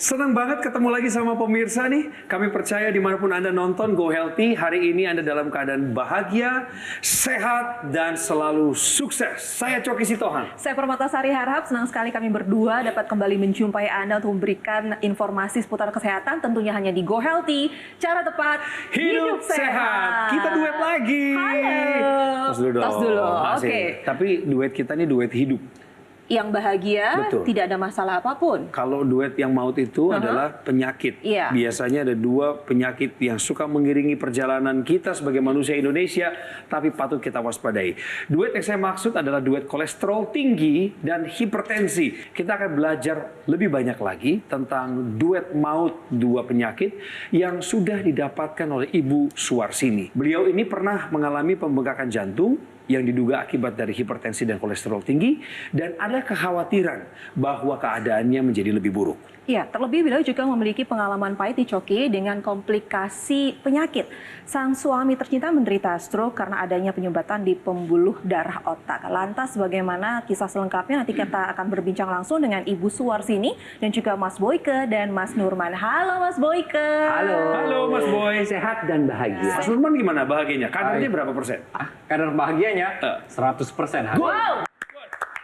Senang banget ketemu lagi sama pemirsa nih. Kami percaya dimanapun Anda nonton Go Healthy, hari ini Anda dalam keadaan bahagia, sehat, dan selalu sukses. Saya Coki Sitohang. Saya Permatasari Harhab, senang sekali kami berdua dapat kembali menjumpai Anda untuk memberikan informasi seputar kesehatan, tentunya hanya di Go Healthy. Cara tepat, Hidup sehat. Kita duet lagi. Halo. Tos dulu dong. Tos dulu, Makasih. oke. Tapi duet kita ini duet hidup. Yang bahagia, Betul. tidak ada masalah apapun. Kalau duet yang maut itu adalah penyakit. Iya. Biasanya ada dua penyakit yang suka mengiringi perjalanan kita sebagai manusia Indonesia, tapi patut kita waspadai. Duet yang saya maksud adalah duet kolesterol tinggi dan hipertensi. Kita akan belajar lebih banyak lagi tentang duet maut dua penyakit yang sudah didapatkan oleh Ibu Suwarsini. Beliau ini pernah mengalami pembengkakan jantung yang diduga akibat dari hipertensi dan kolesterol tinggi, dan ada kekhawatiran bahwa keadaannya menjadi lebih buruk. Ya, terlebih beliau juga memiliki pengalaman pahit di Coki dengan komplikasi penyakit. Sang suami tercinta menderita stroke karena adanya penyumbatan di pembuluh darah otak. Lantas bagaimana kisah selengkapnya? Nanti kita akan berbincang langsung dengan Ibu Suwarsini dan juga Mas Boyke dan Mas Nurman. Halo Mas Boyke. Halo. Halo Mas Boy. Sehat dan bahagia. Mas Nurman gimana bahagianya? Kadarnya berapa persen? Kadar bahagianya 100%. Wow.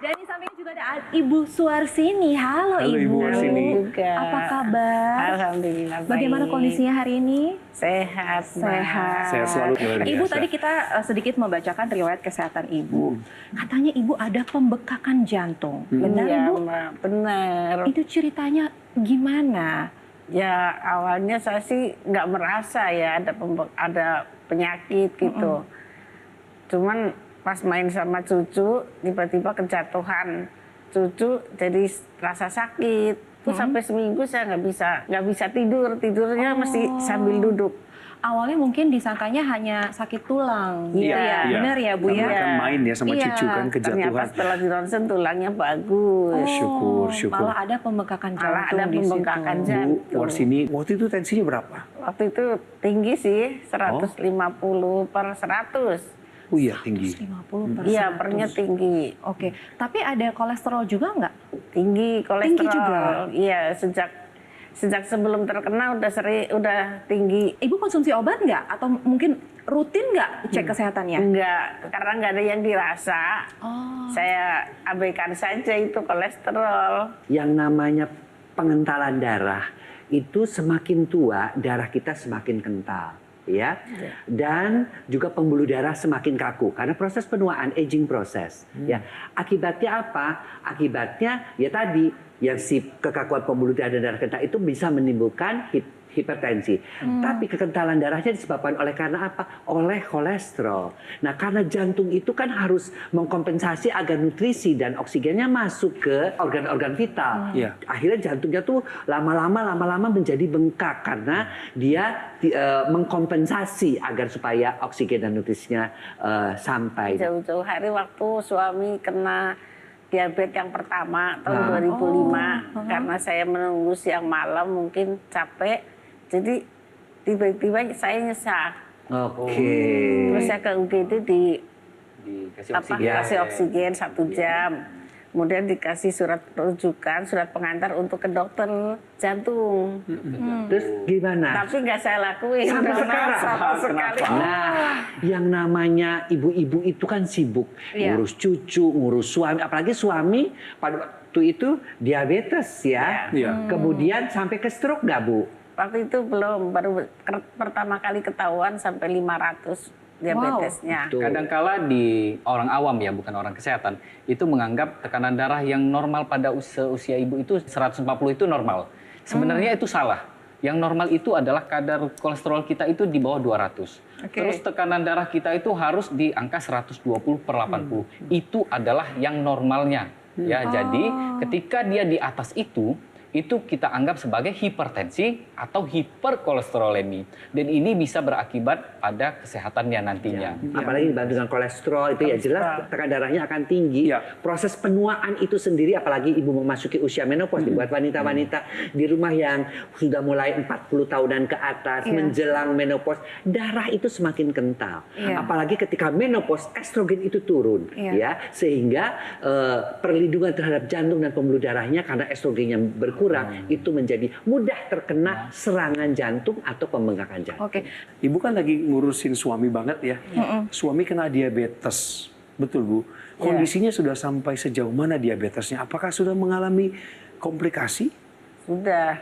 Dan di samping juga ada Ibu Suwarsini. Halo, Halo, Ibu Suwarsini. Juga. Apa kabar? Alhamdulillah baik. Bagaimana kondisinya hari ini? Sehat. Sehat. Sehat selalu, luar Ibu biasa. tadi kita sedikit membacakan riwayat kesehatan Ibu. Katanya Ibu ada pembekakan jantung. Benar Iya, Ibu? Mbak. Benar. Itu ceritanya gimana? Ya awalnya saya sih nggak merasa ya ada penyakit gitu. Cuman pas main sama cucu tiba-tiba kejatuhan cucu jadi rasa sakit. Terus sampai seminggu saya nggak bisa tidurnya mesti sambil duduk. Awalnya mungkin disangkanya hanya sakit tulang gitu ya. Iya. Benar ya Bu Karena ya? kan main ya sama Iya. cucu kan Ternyata kejatuhan. setelah di ronsen tulangnya bagus. Syukur, syukur. Malah ada pembekakan jantung Malah ada di situ. pembengkakan Bu jantung. Warsini, waktu itu tensinya berapa? Waktu itu tinggi sih, 150/100. Oh iya, tinggi. 50%. Iya, pernya tinggi. Oke, tapi ada kolesterol juga nggak? Tinggi kolesterol. Tinggi juga? Iya, sejak sebelum terkena udah tinggi. Ibu konsumsi obat nggak? Atau mungkin rutin nggak cek kesehatannya? Enggak, karena nggak ada yang dirasa. Oh. Saya abaikan saja itu kolesterol. Yang namanya pengentalan darah itu semakin tua darah kita semakin kental, ya. Dan juga pembuluh darah semakin kaku karena proses penuaan, aging proses. Ya, akibatnya apa? Akibatnya ya tadi yang si kekakuan pembuluh darah dan darah kental itu bisa menimbulkan hipertensi. Tapi kekentalan darahnya disebabkan oleh karena apa? Oleh kolesterol. Nah, karena jantung itu kan harus mengkompensasi agar nutrisi dan oksigennya masuk ke organ-organ vital. Iya. Akhirnya jantungnya tuh lama-lama menjadi bengkak karena dia mengkompensasi agar supaya oksigen dan nutrisinya sampai. Jauh-jauh hari waktu suami kena diabetes yang pertama tahun 2005 karena saya menunggu siang malam mungkin capek. Jadi tiba-tiba saya nyesal. Oke. Terus saya ke UGD dikasih oksigen 1 jam. Kemudian dikasih surat rujukan, surat pengantar untuk ke dokter jantung. Terus gimana? Tapi nggak saya lakuin. Sampai sekarang? Sama sekali. Nah, yang namanya ibu-ibu itu kan sibuk Iya. ngurus cucu, ngurus suami, apalagi suami pada waktu itu diabetes ya. Iya. Kemudian sampai ke stroke nggak Bu? Waktu itu belum, baru pertama kali ketahuan sampai 500 diabetesnya. Betul. Kadangkala di orang awam ya, bukan orang kesehatan, itu menganggap tekanan darah yang normal pada usia ibu itu 140 itu normal. Sebenarnya itu salah. Yang normal itu adalah kadar kolesterol kita itu di bawah 200. Terus tekanan darah kita itu harus di angka 120/80. Itu adalah yang normalnya. Ya, jadi ketika dia di atas itu kita anggap sebagai hipertensi atau hiperkolesterolemi. Dan ini bisa berakibat pada kesehatannya nantinya. Apalagi dibantu dengan kolesterol itu ya jelas tekanan darahnya akan tinggi. Iya. Proses penuaan itu sendiri apalagi ibu memasuki usia menopause buat wanita-wanita di rumah yang sudah mulai 40 tahunan ke atas menjelang menopause, darah itu semakin kental. Apalagi ketika menopause estrogen itu turun ya sehingga perlindungan terhadap jantung dan pembuluh darahnya karena estrogennya berkurang kurang, itu menjadi mudah terkena serangan jantung atau pembengkakan jantung. Oke. Ibu kan lagi ngurusin suami banget ya. Suami kena diabetes. Betul, Bu. Kondisinya sudah sampai sejauh mana diabetesnya? Apakah sudah mengalami komplikasi? Sudah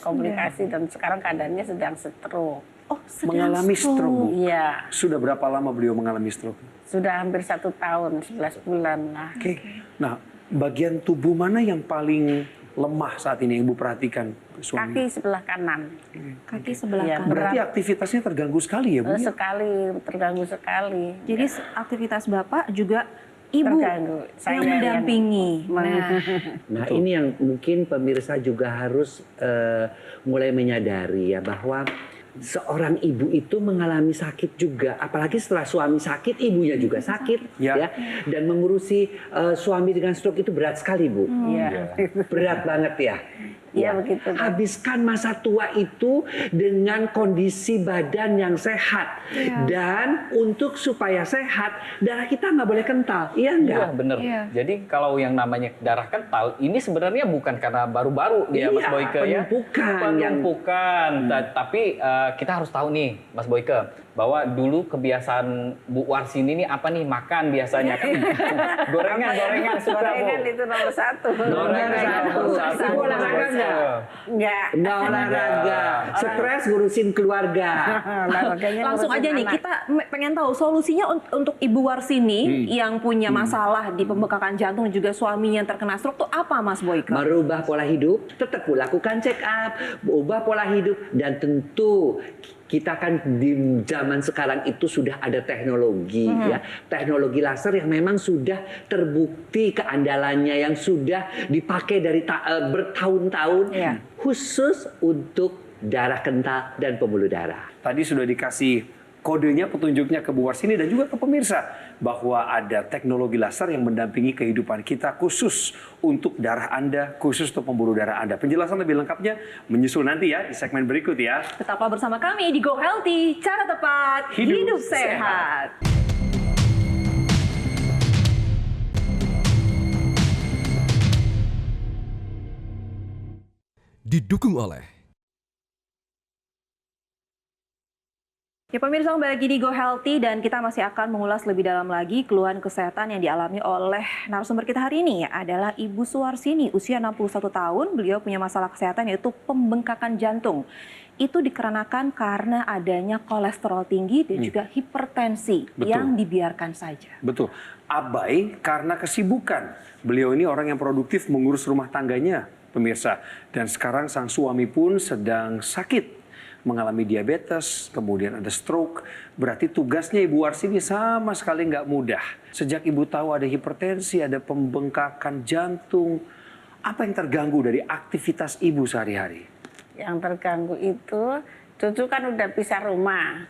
komplikasi dan sekarang keadaannya sedang stroke. Oh, sedang Mengalami stroke, Bu. Iya, Sudah berapa lama beliau mengalami stroke? sudah hampir 1 tahun, 11 bulan lah. Oke. Nah, bagian tubuh mana yang paling lemah saat ini yang Ibu perhatikan suami? Kaki sebelah kanan. Kaki sebelah Iya, kanan. Berarti aktivitasnya terganggu sekali ya, Bu? ya? Sekali, terganggu sekali. Jadi aktivitas Bapak juga Ibu Terganggu. Saya yang mendampingi. Nah, ini yang mungkin pemirsa juga harus mulai menyadari ya, bahwa seorang ibu itu mengalami sakit juga, apalagi setelah suami sakit, ibunya juga sakit, Ya. ya. Dan mengurusi suami dengan stroke itu berat sekali, Bu. Iya. Berat banget ya. Iya, begitu, Pak. Habiskan masa tua itu dengan kondisi badan yang sehat. Dan untuk supaya sehat, darah kita nggak boleh kental, iya Iya, nggak? bener. Iya. Jadi kalau yang namanya darah kental, ini sebenarnya bukan karena baru-baru ya, Mas Iya, Boyke ya. penumpukan. Penumpukan. Tapi kita harus tahu nih, Mas Boyke, bahwa dulu kebiasaan Bu Warsini ini apa nih, makan biasanya kan? Gorengan suka, Bu. Gorengan itu nomor 1. Gorengan nomor satu. Ibu olahraga nggak? Enggak. Nggak olahraga, stres ngurusin keluarga. Olahraganya Langsung ngurusin aja nih, anak. kita pengen tahu solusinya untuk Ibu Warsini yang punya masalah di pembekakan jantung juga suaminya yang terkena stroke tuh apa, Mas Boyke? Merubah pola hidup, tetap lakukan check up, ubah pola hidup, dan tentu kita kan di zaman sekarang itu sudah ada teknologi ya, teknologi laser yang memang sudah terbukti keandalannya, yang sudah dipakai dari bertahun-tahun khusus untuk darah kental dan pembuluh darah. Tadi sudah dikasih kodenya, petunjuknya ke Bu Warsini dan juga ke pemirsa bahwa ada teknologi laser yang mendampingi kehidupan kita khusus untuk darah Anda, khusus untuk pembuluh darah Anda. Penjelasan lebih lengkapnya menyusul nanti ya di segmen berikut ya. Tetaplah bersama kami di Go Healthy, cara tepat Hidup hidup sehat. Didukung oleh Ya pemirsa, kembali lagi di Go Healthy dan kita masih akan mengulas lebih dalam lagi keluhan kesehatan yang dialami oleh narasumber kita hari ini adalah Ibu Suwarsini, usia 61 tahun. Beliau punya masalah kesehatan yaitu pembengkakan jantung. Itu dikarenakan karena adanya kolesterol tinggi dan juga hipertensi yang dibiarkan saja. Betul. Abai karena kesibukan. Beliau ini orang yang produktif mengurus rumah tangganya, pemirsa. Dan sekarang sang suami pun sedang sakit, mengalami diabetes, kemudian ada stroke. Berarti tugasnya Ibu Warsini sama sekali nggak mudah. Sejak Ibu tahu ada hipertensi, ada pembengkakan jantung, apa yang terganggu dari aktivitas Ibu sehari-hari? Yang terganggu itu, cucu kan udah pisah rumah.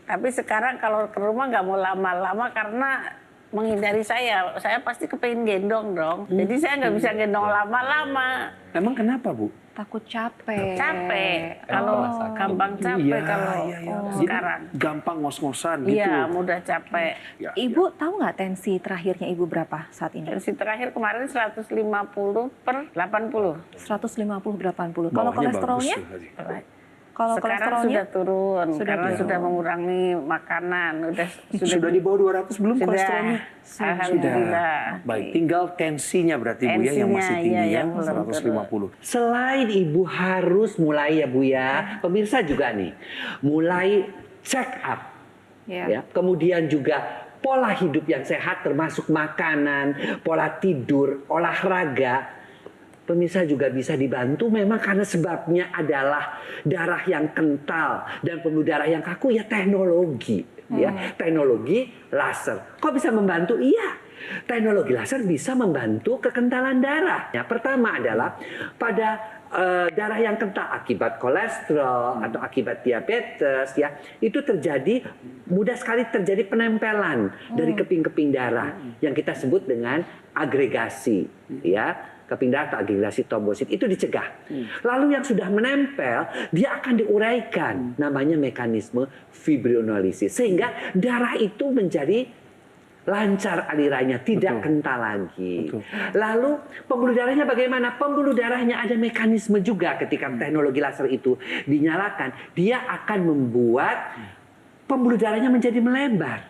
Tapi sekarang kalau ke rumah nggak mau lama-lama karena menghindari saya. Saya pasti kepengen gendong dong. Jadi saya nggak bisa gendong lama-lama. Emang kenapa, Bu? Takut capek. Capek. Kalau gampang capek kalau Jadi sekarang. gampang ngos-ngosan gitu. Iya, mudah capek. Ya, Ibu tahu nggak tensi terakhirnya Ibu berapa saat ini? Tensi terakhir kemarin 150/80. 150/80. Kalau Bawahnya kolesterolnya? bagus tuh tadi. Kalau Sekarang kolesterolnya? sudah turun karena turun. sudah mengurangi makanan. Sudah di bawah 200 belum Sudah. kolesterolnya? Alhamdulillah. Baik, tinggal tensinya berarti Bu ya yang masih Tensinya, tinggi iya, ya, yang belum 150. Selain ibu harus mulai ya Bu ya, pemirsa juga nih, mulai check up. Ya. Ya. Kemudian juga pola hidup yang sehat termasuk makanan, pola tidur, olahraga. Pemirsa juga bisa dibantu memang karena sebabnya adalah darah yang kental dan pembuluh darah yang kaku ya teknologi. Ya, teknologi laser. Kok bisa membantu? Iya. Teknologi laser bisa membantu kekentalan darah. Ya, pertama adalah pada darah yang kental akibat kolesterol atau akibat diabetes ya, itu terjadi mudah sekali terjadi penempelan dari keping-keping darah yang kita sebut dengan agregasi ya. Keping darah atau agregasi trombosit itu dicegah. Lalu yang sudah menempel dia akan diuraikan, namanya mekanisme fibrinolisis, sehingga darah itu menjadi lancar alirannya, tidak kental lagi. Betul. Lalu pembuluh darahnya bagaimana? Pembuluh darahnya ada mekanisme juga ketika teknologi laser itu dinyalakan, dia akan membuat pembuluh darahnya menjadi melebar,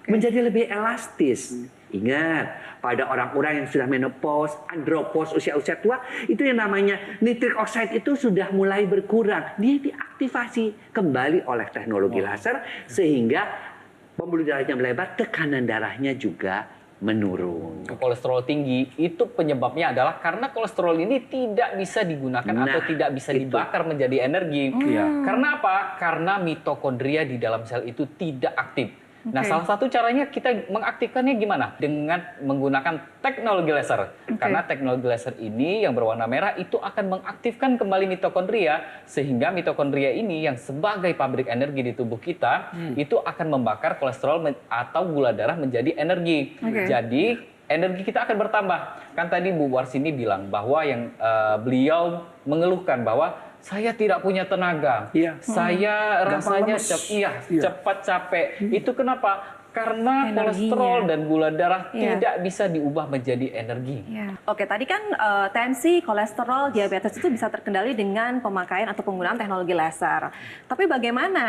menjadi lebih elastis. Ingat, pada orang-orang yang sudah menopause, andropause, usia-usia tua, itu yang namanya nitric oxide itu sudah mulai berkurang. Dia diaktifasi kembali oleh teknologi laser sehingga pembuluh darahnya melebar, tekanan darahnya juga menurun. Kolesterol tinggi itu penyebabnya adalah karena kolesterol ini tidak bisa digunakan atau tidak bisa itu. dibakar menjadi energi. Karena apa? Karena mitokondria di dalam sel itu tidak aktif. Nah, salah satu caranya kita mengaktifkannya gimana? Dengan menggunakan teknologi laser. Karena teknologi laser ini yang berwarna merah itu akan mengaktifkan kembali mitokondria sehingga mitokondria ini yang sebagai pabrik energi di tubuh kita itu akan membakar kolesterol atau gula darah menjadi energi. Jadi energi kita akan bertambah. Kan tadi Bu Warsini bilang bahwa yang beliau mengeluhkan bahwa saya tidak punya tenaga, saya rasanya cepat capek. Itu kenapa? Karena kolesterol dan gula darah tidak bisa diubah menjadi energi. Oke, tadi kan tensi, kolesterol, diabetes itu bisa terkendali dengan pemakaian atau penggunaan teknologi laser. Tapi bagaimana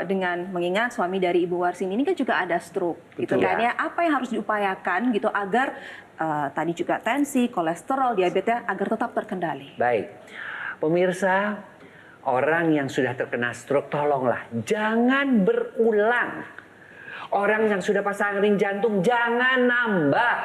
dengan mengingat suami dari Ibu Warsini ini kan juga ada stroke, gitu kan ya? Apa yang harus diupayakan gitu agar tadi juga tensi, kolesterol, diabetes agar tetap terkendali? Baik. Pemirsa, orang yang sudah terkena stroke, tolonglah jangan berulang. Orang yang sudah pasang ring jantung, jangan nambah.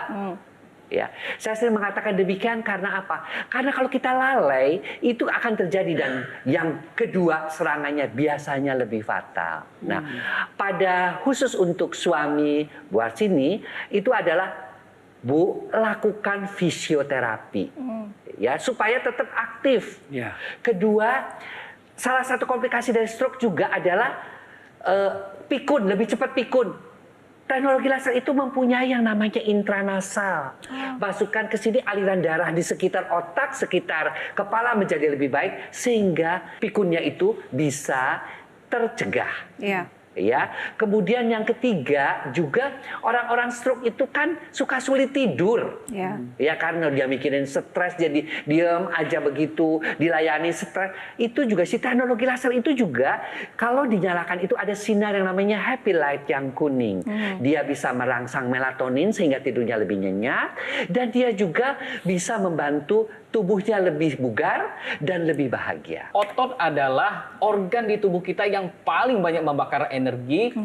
Ya, saya sering mengatakan demikian karena apa? Karena kalau kita lalai, itu akan terjadi dan yang kedua serangannya biasanya lebih fatal. Nah, pada khusus untuk suami Bu Warsini, itu adalah Bu, lakukan fisioterapi. Ya, supaya tetap aktif. Kedua, salah satu komplikasi dari stroke juga adalah pikun, lebih cepat pikun. Teknologi laser itu mempunyai yang namanya intranasal. Masukkan ke sini aliran darah di sekitar otak, sekitar kepala menjadi lebih baik sehingga pikunnya itu bisa tercegah. Ya, kemudian yang ketiga juga orang-orang stroke itu kan suka sulit tidur, ya karena dia mikirin stres jadi diem aja begitu, dilayani stres. Itu juga si teknologi laser itu juga kalau dinyalakan itu ada sinar yang namanya happy light yang kuning. Dia bisa merangsang melatonin sehingga tidurnya lebih nyenyak dan dia juga bisa membantu tubuhnya lebih bugar dan lebih bahagia. Otot adalah organ di tubuh kita yang paling banyak membakar energi,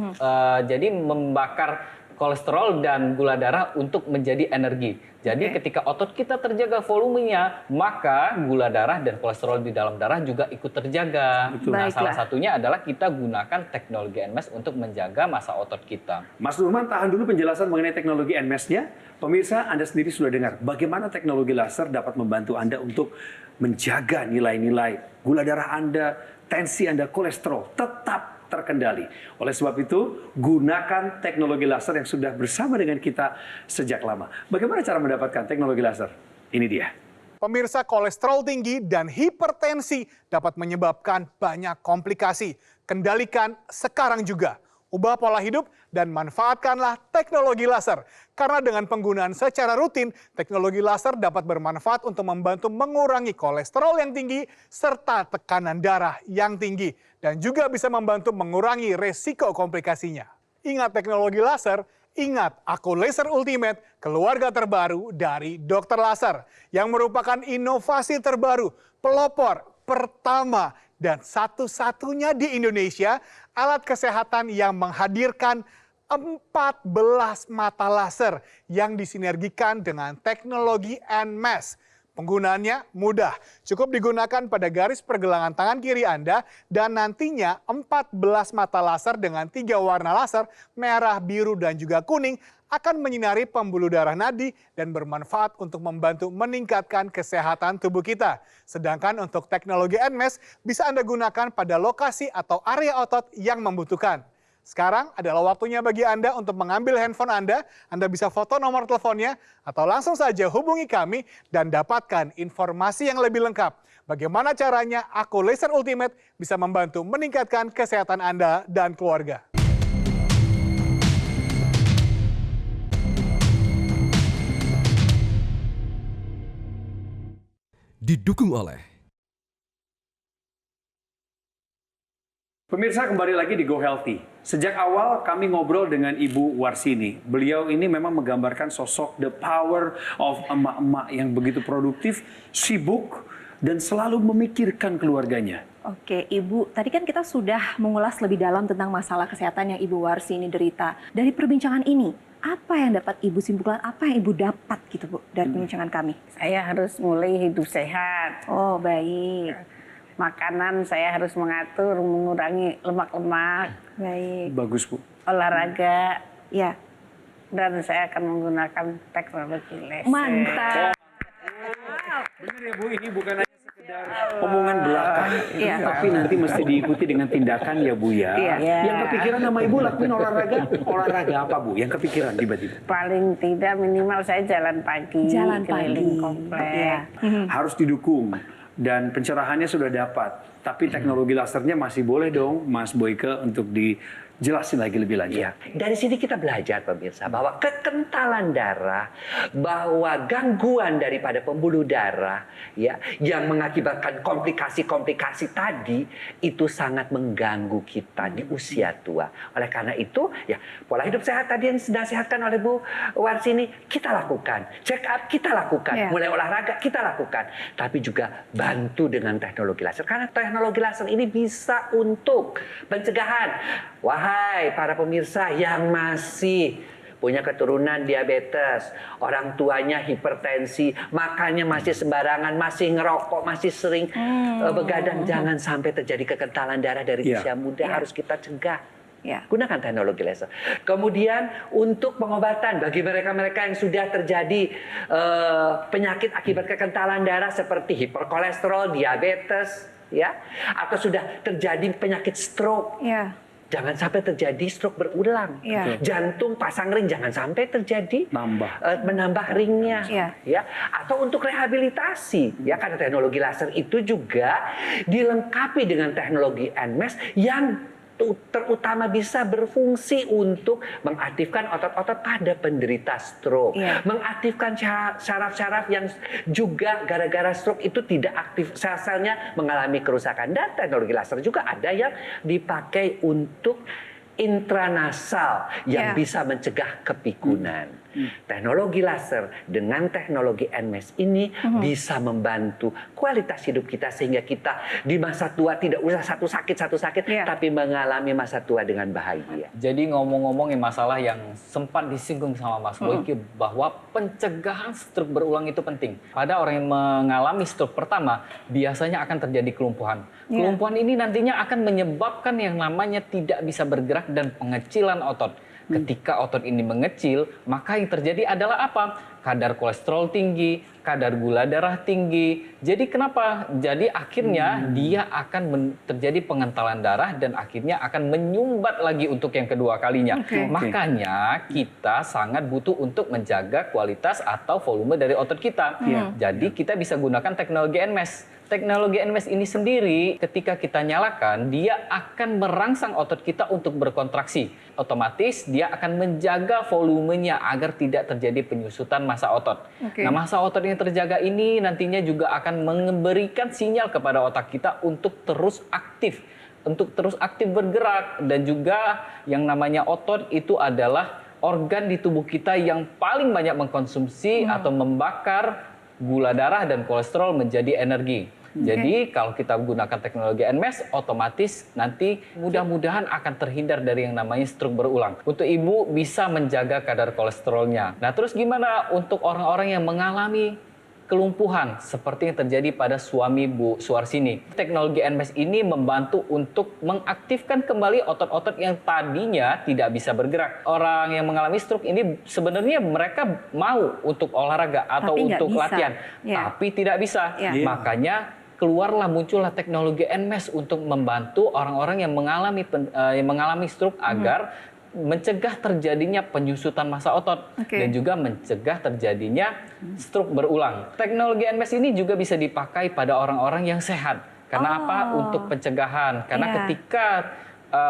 jadi membakar kolesterol dan gula darah untuk menjadi energi. Jadi ketika otot kita terjaga volumenya, maka gula darah dan kolesterol di dalam darah juga ikut terjaga. Nah, salah satunya adalah kita gunakan teknologi NMAS untuk menjaga massa otot kita. Mas Nurman, tahan dulu penjelasan mengenai teknologi NMAS-nya. Pemirsa, Anda sendiri sudah dengar bagaimana teknologi laser dapat membantu Anda untuk menjaga nilai-nilai gula darah Anda, tensi Anda, kolesterol tetap terkendali. Oleh sebab itu, gunakan teknologi laser yang sudah bersama dengan kita sejak lama. Bagaimana cara mendapatkan teknologi laser? Ini dia. Pemirsa, kolesterol tinggi dan hipertensi dapat menyebabkan banyak komplikasi. Kendalikan sekarang juga. Ubah pola hidup dan manfaatkanlah teknologi laser. Karena dengan penggunaan secara rutin, teknologi laser dapat bermanfaat untuk membantu mengurangi kolesterol yang tinggi serta tekanan darah yang tinggi. Dan juga bisa membantu mengurangi resiko komplikasinya. Ingat teknologi laser, ingat Aku Laser Ultimate, keluarga terbaru dari Dokter Laser. Yang merupakan inovasi terbaru, pelopor pertama dan satu-satunya di Indonesia alat kesehatan yang menghadirkan 14 mata laser yang disinergikan dengan teknologi NMAS. Penggunaannya mudah, cukup digunakan pada garis pergelangan tangan kiri Anda dan nantinya 14 mata laser dengan 3 warna laser, merah, biru, dan juga kuning akan menyinari pembuluh darah nadi dan bermanfaat untuk membantu meningkatkan kesehatan tubuh kita. Sedangkan untuk teknologi NMAS bisa Anda gunakan pada lokasi atau area otot yang membutuhkan. Sekarang adalah waktunya bagi Anda untuk mengambil handphone Anda bisa foto nomor teleponnya, atau langsung saja hubungi kami dan dapatkan informasi yang lebih lengkap. Bagaimana caranya Aku Laser Ultimate bisa membantu meningkatkan kesehatan Anda dan keluarga. didukung oleh Pemirsa, kembali lagi di Go Healthy. Sejak awal kami ngobrol dengan Ibu Warsini. Beliau ini memang menggambarkan sosok the power of emak-emak yang begitu produktif, sibuk, dan selalu memikirkan keluarganya. Oke, Ibu, tadi kan kita sudah mengulas lebih dalam tentang masalah kesehatan yang Ibu Warsini derita. Dari perbincangan ini, apa yang dapat Ibu simpulkan, apa yang Ibu dapat gitu Bu dari perbincangan kami? Saya harus mulai hidup sehat. Oh, baik. Makanan saya harus mengatur, mengurangi lemak-lemak, Baik. Bagus, Bu. olahraga, Ya, dan saya akan menggunakan teknologi laser. mantap. Benar ya, Bu, ini bukan hanya sekedar omongan belakang, Iya. tapi nanti mesti diikuti dengan tindakan ya, Bu ya. Iya. Yang kepikiran sama Ibu lakuin olahraga apa, Bu? Yang kepikiran tiba-tiba? Paling tidak minimal saya jalan pagi, Jalan keliling pagi. komplek. Iya. Harus didukung. Dan pencerahannya sudah dapat. Tapi teknologi lasernya masih boleh dong, Mas Boyke, untuk dijelasin lagi lebih lanjut. Ya, dari sini kita belajar pemirsa bahwa kekentalan darah, bahwa gangguan daripada pembuluh darah ya yang mengakibatkan komplikasi-komplikasi tadi itu sangat mengganggu kita di usia tua. Oleh karena itu ya pola hidup sehat tadi yang dinasihatkan oleh Bu Warsini kita lakukan, check up kita lakukan, Ya. mulai olahraga kita lakukan, tapi juga bantu dengan teknologi laser karena teknologi laser ini bisa untuk pencegahan. Wahai para pemirsa yang masih punya keturunan diabetes, orang tuanya hipertensi, makannya masih sembarangan, masih ngerokok, masih sering begadang, jangan sampai terjadi kekentalan darah dari Ya. usia muda, harus kita cegah. Ya. Gunakan teknologi laser. Kemudian untuk pengobatan bagi mereka-mereka yang sudah terjadi penyakit akibat kekentalan darah seperti hiperkolesterol, diabetes, ya, atau sudah terjadi penyakit stroke. Ya. Jangan sampai terjadi stroke berulang. Iya. Jantung pasang ring jangan sampai terjadi menambah ringnya. Iya. Ya. Atau untuk rehabilitasi ya karena teknologi laser itu juga dilengkapi dengan teknologi NMES yang terutama bisa berfungsi untuk mengaktifkan otot-otot pada penderita stroke, Iya. mengaktifkan syaraf-syaraf yang juga gara-gara stroke itu tidak aktif, sel-selnya mengalami kerusakan. Dan teknologi laser juga ada yang dipakai untuk intranasal yang Ya. bisa mencegah kepikunan. Teknologi laser dengan teknologi NMES ini bisa membantu kualitas hidup kita sehingga kita di masa tua tidak usah satu sakit Ya. tapi mengalami masa tua dengan bahagia. Jadi ngomong-ngomongin masalah yang sempat disinggung sama Mas Boyke bahwa pencegahan stroke berulang itu penting. Pada orang yang mengalami stroke pertama biasanya akan terjadi kelumpuhan. Ya. Kelumpuhan ini nantinya akan menyebabkan yang namanya tidak bisa bergerak dan pengecilan otot. Ketika otot ini mengecil, maka yang terjadi adalah apa? Kadar kolesterol tinggi, kadar gula darah tinggi. Jadi kenapa? Jadi akhirnya dia akan terjadi pengentalan darah dan akhirnya akan menyumbat lagi untuk yang kedua kalinya. Oke. Makanya kita sangat butuh untuk menjaga kualitas atau volume dari otot kita. Jadi kita bisa gunakan teknologi NMES. Teknologi NMES ini sendiri ketika kita nyalakan, dia akan merangsang otot kita untuk berkontraksi. Otomatis dia akan menjaga volumenya agar tidak terjadi penyusutan massa otot. Oke. Nah, massa otot yang terjaga ini nantinya juga akan memberikan sinyal kepada otak kita untuk terus aktif bergerak. Dan juga yang namanya otot itu adalah organ di tubuh kita yang paling banyak mengkonsumsi atau membakar gula darah dan kolesterol menjadi energi. Jadi kalau kita gunakan teknologi NMES, otomatis nanti mudah-mudahan akan terhindar dari yang namanya stroke berulang. Untuk ibu bisa menjaga kadar kolesterolnya. Nah terus gimana untuk orang-orang yang mengalami kelumpuhan seperti yang terjadi pada suami Bu Suwarsini? Teknologi NMES ini membantu untuk mengaktifkan kembali otot-otot yang tadinya tidak bisa bergerak. Orang yang mengalami stroke ini sebenarnya mereka mau untuk olahraga atau Tapi nggak untuk bisa. latihan, Ya. tapi tidak bisa. Ya. Makanya muncullah teknologi NMES untuk membantu orang-orang yang mengalami stroke agar mencegah terjadinya penyusutan massa otot dan juga mencegah terjadinya stroke berulang. Teknologi NMES ini juga bisa dipakai pada orang-orang yang sehat. Karena apa? Untuk pencegahan. Karena Iya. ketika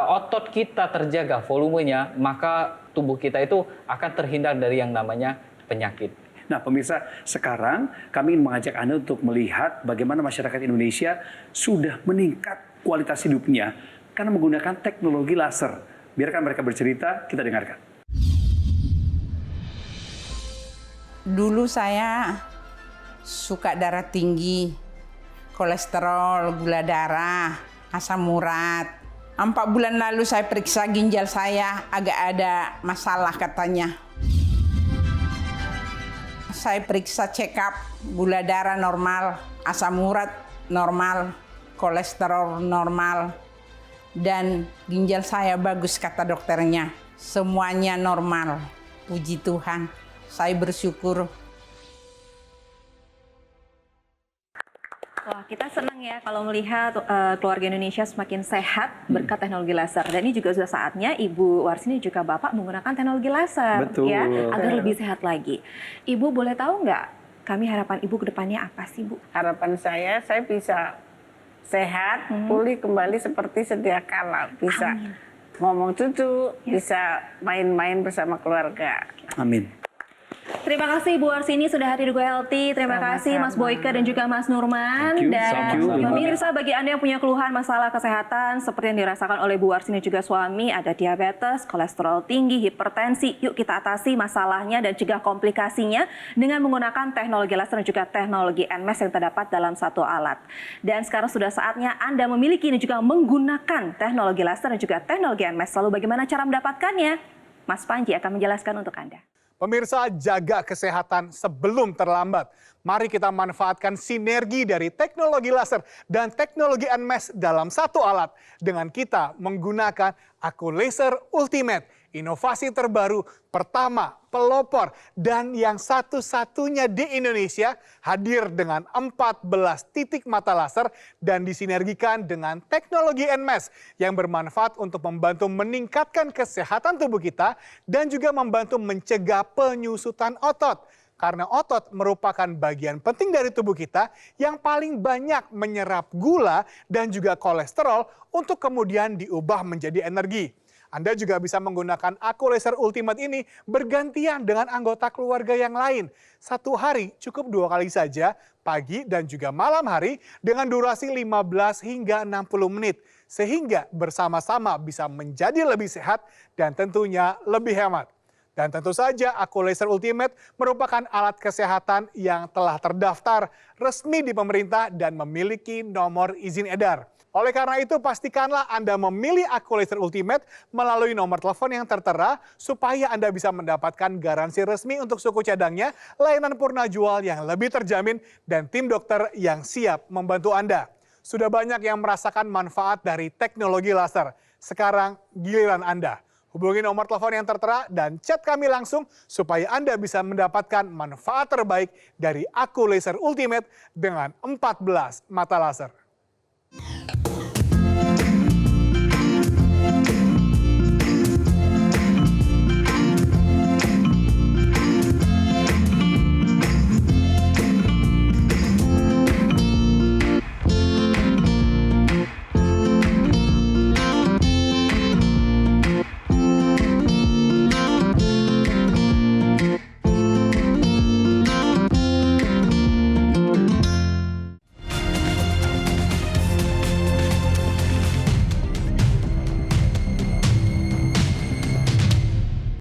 otot kita terjaga volumenya, maka tubuh kita itu akan terhindar dari yang namanya penyakit. Nah pemirsa, sekarang kami ingin mengajak Anda untuk melihat bagaimana masyarakat Indonesia sudah meningkat kualitas hidupnya karena menggunakan teknologi laser. Biarkan mereka bercerita, kita dengarkan. Dulu saya suka darah tinggi, kolesterol, gula darah, asam urat. 4 bulan lalu saya periksa ginjal saya, agak ada masalah katanya. Saya periksa check up, gula darah normal, asam urat normal, kolesterol normal, dan ginjal saya bagus kata dokternya. Semuanya normal, puji Tuhan. Saya bersyukur. Wah, kita senang ya kalau melihat keluarga Indonesia semakin sehat berkat teknologi laser. Dan ini juga sudah saatnya Ibu Warsini juga Bapak menggunakan teknologi laser. Betul. Ya, agar lebih sehat lagi. Ibu boleh tahu nggak, kami harapan Ibu ke depannya apa sih, Bu? Harapan saya bisa sehat, pulih kembali seperti sedia kala. Bisa ngomong cucu, bisa main-main bersama keluarga. Amin. Terima kasih Ibu Warsini sudah hadir di GoLT. Terima kasih Mas Boyke dan juga Mas Nurman. Thank you. Dan Sama-sama. pemirsa, bagi Anda yang punya keluhan masalah kesehatan seperti yang dirasakan oleh Bu Warsini juga suami, ada diabetes, kolesterol tinggi, hipertensi, yuk kita atasi masalahnya dan cegah komplikasinya dengan menggunakan teknologi laser dan juga teknologi NMAS yang terdapat dalam satu alat. Dan sekarang sudah saatnya Anda memiliki dan juga menggunakan teknologi laser dan juga teknologi NMAS. Lalu bagaimana cara mendapatkannya? Mas Panji akan menjelaskan untuk Anda. Pemirsa, jaga kesehatan sebelum terlambat. Mari kita manfaatkan sinergi dari teknologi laser dan teknologi NMAS dalam satu alat dengan kita menggunakan Aku Laser Ultimate, inovasi terbaru pertama, pelopor, dan yang satu-satunya di Indonesia hadir dengan 14 titik mata laser dan disinergikan dengan teknologi NMAS yang bermanfaat untuk membantu meningkatkan kesehatan tubuh kita dan juga membantu mencegah penyusutan otot. Karena otot merupakan bagian penting dari tubuh kita yang paling banyak menyerap gula dan juga kolesterol untuk kemudian diubah menjadi energi. Anda juga bisa menggunakan Aku Laser Ultimate ini bergantian dengan anggota keluarga yang lain. Satu hari cukup 2 kali saja, pagi dan juga malam hari dengan durasi 15 hingga 60 menit. Sehingga bersama-sama bisa menjadi lebih sehat dan tentunya lebih hemat. Dan tentu saja Aku Laser Ultimate merupakan alat kesehatan yang telah terdaftar resmi di pemerintah dan memiliki nomor izin edar. Oleh karena itu, pastikanlah Anda memilih Aku Laser Ultimate melalui nomor telepon yang tertera supaya Anda bisa mendapatkan garansi resmi untuk suku cadangnya, layanan purna jual yang lebih terjamin, dan tim dokter yang siap membantu Anda. Sudah banyak yang merasakan manfaat dari teknologi laser. Sekarang giliran Anda. Hubungi nomor telepon yang tertera dan chat kami langsung supaya Anda bisa mendapatkan manfaat terbaik dari Aku Laser Ultimate dengan 14 mata laser.